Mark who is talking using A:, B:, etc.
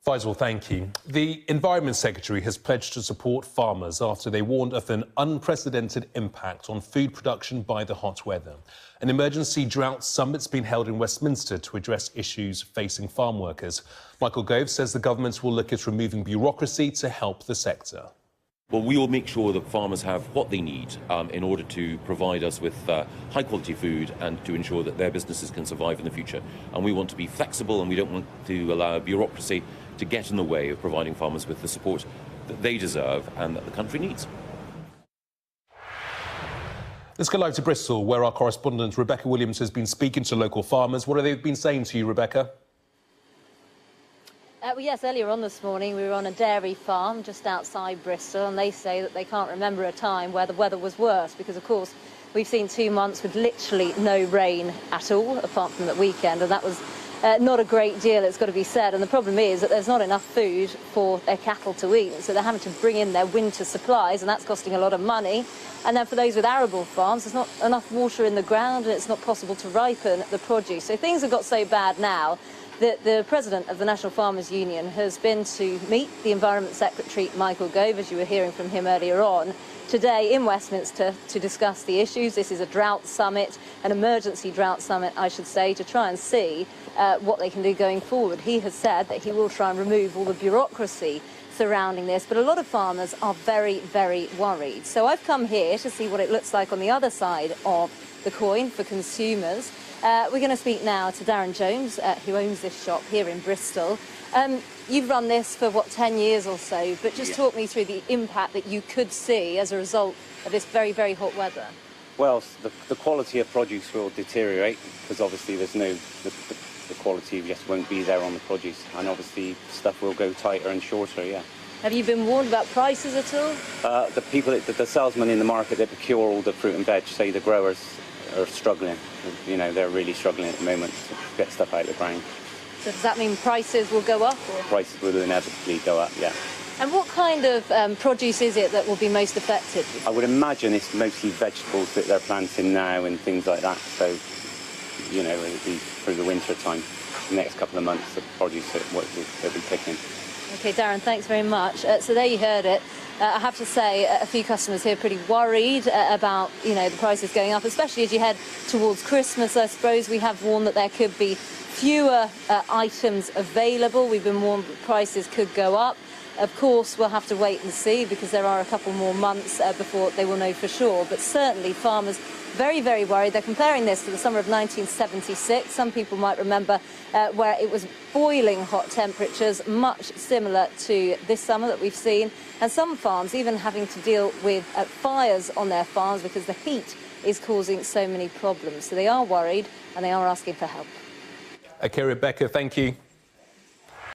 A: Faisal, thank you. The Environment Secretary has pledged to support farmers after they warned of an unprecedented impact on food production by the hot weather. An emergency drought summit's been held in Westminster to address issues facing farm workers. Michael Gove says the government will look at removing bureaucracy to help the sector.
B: Well, we will make sure that farmers have what they need in order to provide us with high-quality food and to ensure that their businesses can survive in the future. And we want to be flexible, and we don't want to allow bureaucracy to get in the way of providing farmers with the support that they deserve and that the country needs.
A: Let's go live to Bristol, where our correspondent Rebecca Williams has been speaking to local farmers. What have they been saying to you, Rebecca?
C: Well, yes, earlier on this morning we were on a dairy farm just outside Bristol, and they say that they can't remember a time where the weather was worse because, of course, we've seen 2 months with literally no rain at all, apart from that weekend, and that was not a great deal, it's got to be said. And the problem is that there's not enough food for their cattle to eat, so they're having to bring in their winter supplies, and that's costing a lot of money. And then for those with arable farms, there's not enough water in the ground, and it's not possible to ripen the produce. So things have got so bad now that the president of the National Farmers Union has been to meet the Environment Secretary Michael Gove, as you were hearing from him earlier on, today in Westminster to discuss the issues. This is a drought summit, an emergency drought summit, I should say, to try and see what they can do going forward. He has said that he will try and remove all the bureaucracy surrounding this, but a lot of farmers are very, very worried. So I've come here to see what it looks like on the other side of the coin for consumers. We're going to speak now to Darren Jones, who owns this shop here in Bristol. You've run this for, 10 years or so, but just talk me through the impact that you could see as a result of this very, very hot weather.
D: Well, the quality of produce will deteriorate because obviously there's the quality just won't be there on the produce, and obviously stuff will go tighter and shorter, yeah.
C: Have you been warned about prices at all?
D: The salesmen in the market that procure all the fruit and veg say the growers are struggling. You know, they're really struggling at the moment to get stuff out of the ground.
C: So does that mean prices will go up? Or?
D: Prices will inevitably go up, yeah.
C: And what kind of produce is it that will be most affected?
D: I would imagine it's mostly vegetables that they're planting now and things like that. So, you know, it'll be through the winter time, the next couple of months, the produce that they'll be picking.
C: OK, Darren, thanks very much. So there you heard it. I have to say a few customers here are pretty worried about, the prices going up, especially as you head towards Christmas, I suppose. We have warned that there could be fewer items available. We've been warned that prices could go up. Of course, we'll have to wait and see because there are a couple more months before they will know for sure. But certainly farmers very, very worried. They're comparing this to the summer of 1976. Some people might remember where it was boiling hot temperatures, much similar to this summer that we've seen. And some farms even having to deal with fires on their farms because the heat is causing so many problems. So they are worried and they are asking for help.
A: OK, Rebecca, thank you.